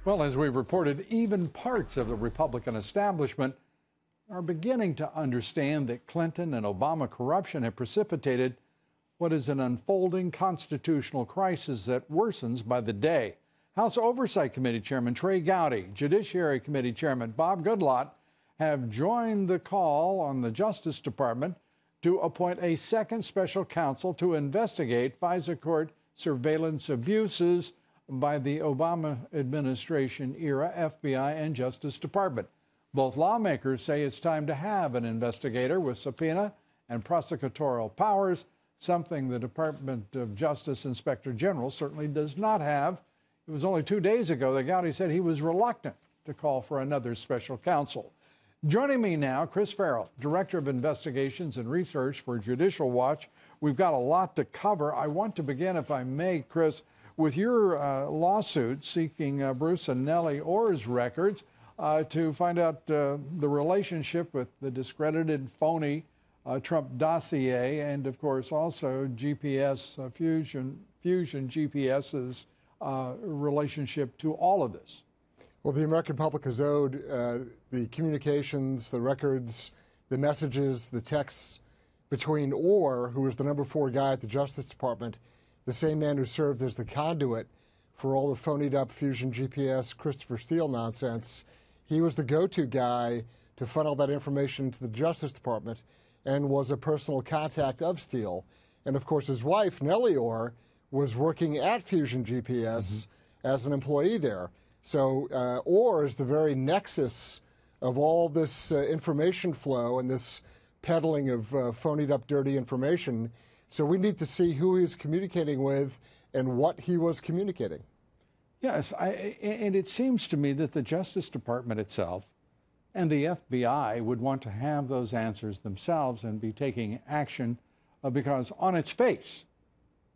Well, as we reported, even parts of the Republican establishment are beginning to understand that Clinton and Obama corruption have precipitated what is an unfolding constitutional crisis that worsens by the day. House Oversight Committee Chairman Trey Gowdy, Judiciary Committee Chairman Bob Goodlatte have joined the call on the Justice Department to appoint a second special counsel to investigate FISA court surveillance abuses by the Obama administration era FBI and Justice Department. Both lawmakers say it's time to have an investigator with subpoena and prosecutorial powers, something the Department of Justice Inspector General certainly does not have. It was only 2 days ago that Gowdy said he was reluctant to call for another special counsel. Joining me now, Chris Farrell, Director of Investigations and Research for Judicial Watch. We've got a lot to cover. I want to begin, if I may, Chris, with your lawsuit seeking Bruce and Nellie Ohr's records to find out the relationship with the discredited, phony Trump dossier, and of course also GPS Fusion GPS's relationship to all of this. Well, the American public is owed the communications, the records, the messages, the texts between Ohr, who was the #4 guy at the Justice Department, the same man who served as the conduit for all the phonied up Fusion GPS, Christopher Steele nonsense. He was the go-to guy to funnel that information to the Justice Department and was a personal contact of Steele. And of course, his wife, Nellie Ohr, was working at Fusion GPS as an employee there. So Ohr is the very nexus of all this information flow and this peddling of phonied up dirty information. So we need to see who he's communicating with and what he was communicating. Yes, and it seems to me that the Justice Department itself and the FBI would want to have those answers themselves and be taking action because on its face,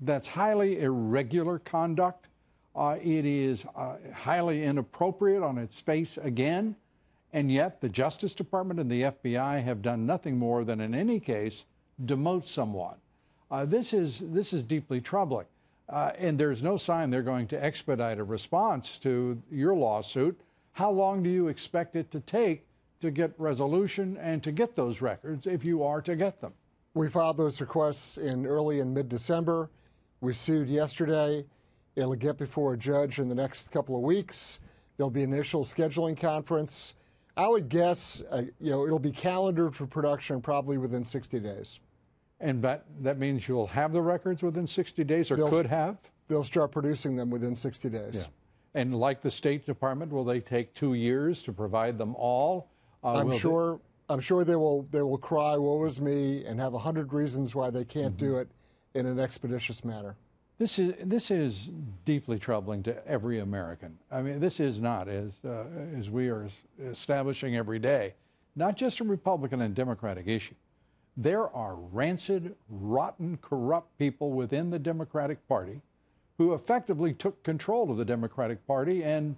that's highly irregular conduct. It is highly inappropriate on its face again, and yet the Justice Department and the FBI have done nothing more than, in any case, demote someone. This is deeply troubling, and there's no sign they're going to expedite a response to your lawsuit. How long do you expect it to take to get resolution and to get those records, if you are to get them? We filed those requests in early and mid-December. We sued yesterday. It'll get before a judge in the next couple of weeks. There'll be an initial scheduling conference. I would guess, it'll be calendared for production probably within 60 days. And that means you'll have the records within 60 days, or could have? They'll start producing them within 60 days. Yeah. And like the State Department, will they take 2 years to provide them all? I'm sure they will cry, woe is me, and have 100 reasons why they can't do it in an expeditious manner. This is deeply troubling to every American. I mean, this is not, as we are establishing every day, not just a Republican and Democratic issue. There are rancid, rotten, corrupt people within the Democratic Party who effectively took control of the Democratic Party and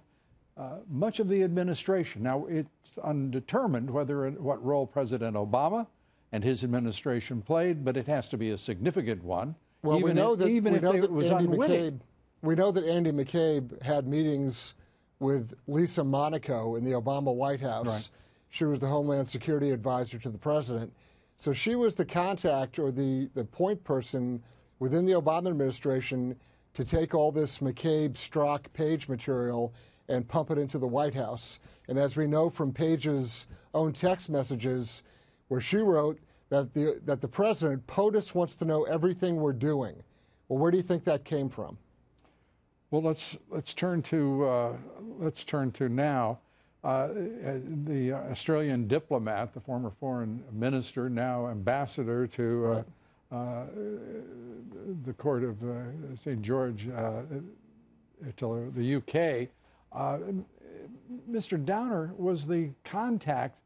much of the administration. Now, it's undetermined what role President Obama and his administration played, but it has to be a significant one. Well, we know that Andy McCabe had meetings with Lisa Monaco in the Obama White House. Right. She was the Homeland Security advisor to the president. So she was the contact or the point person within the Obama administration to take all this McCabe-Strzok Page material and pump it into the White House. And as we know from Page's own text messages, where she wrote that the president, POTUS, wants to know everything we're doing. Well, where do you think that came from? Well, let's turn to now the Australian diplomat, the former foreign minister, now ambassador to the court of St. George, to the UK. Mr. Downer was the contact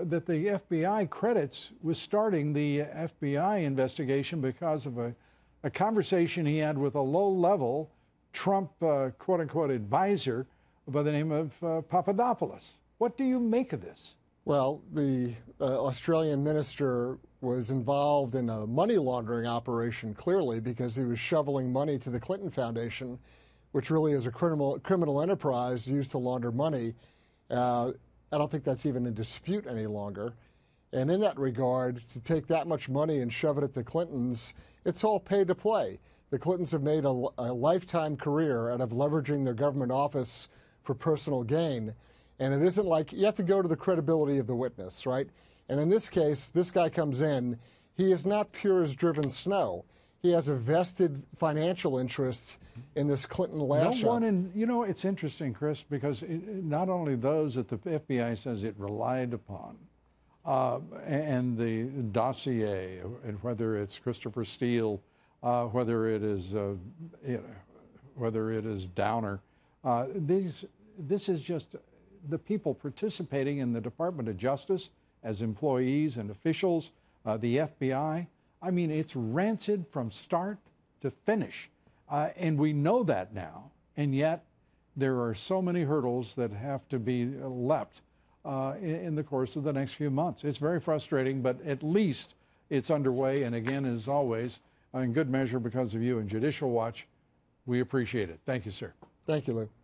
that the FBI credits with starting the FBI investigation because of a conversation he had with a low-level Trump, quote-unquote, advisor by the name of Papadopoulos. What do you make of this? Well, the Australian minister was involved in a money laundering operation, clearly, because he was shoveling money to the Clinton Foundation, which really is a criminal enterprise used to launder money. I don't think that's even in dispute any longer. And in that regard, to take that much money and shove it at the Clintons, it's all pay to play. The Clintons have made a lifetime career out of leveraging their government office for personal gain. And it isn't like you have to go to the credibility of the witness, right? And in this case, this guy comes in. He is not pure as driven snow. He has a vested financial interest in this Clinton lash-up. No one in, you know, it's interesting, Chris, because not only those that the FBI says it relied upon, and the dossier, and whether it's Christopher Steele, whether it is Downer, this is just the people participating in the Department of Justice as employees and officials, the FBI. I mean, it's rancid from start to finish. And we know that now, and yet there are so many hurdles that have to be leapt in the course of the next few months. It's very frustrating, but at least it's underway. And again, as always, in good measure because of you and Judicial Watch, we appreciate it. Thank you, sir. Thank you, Lou.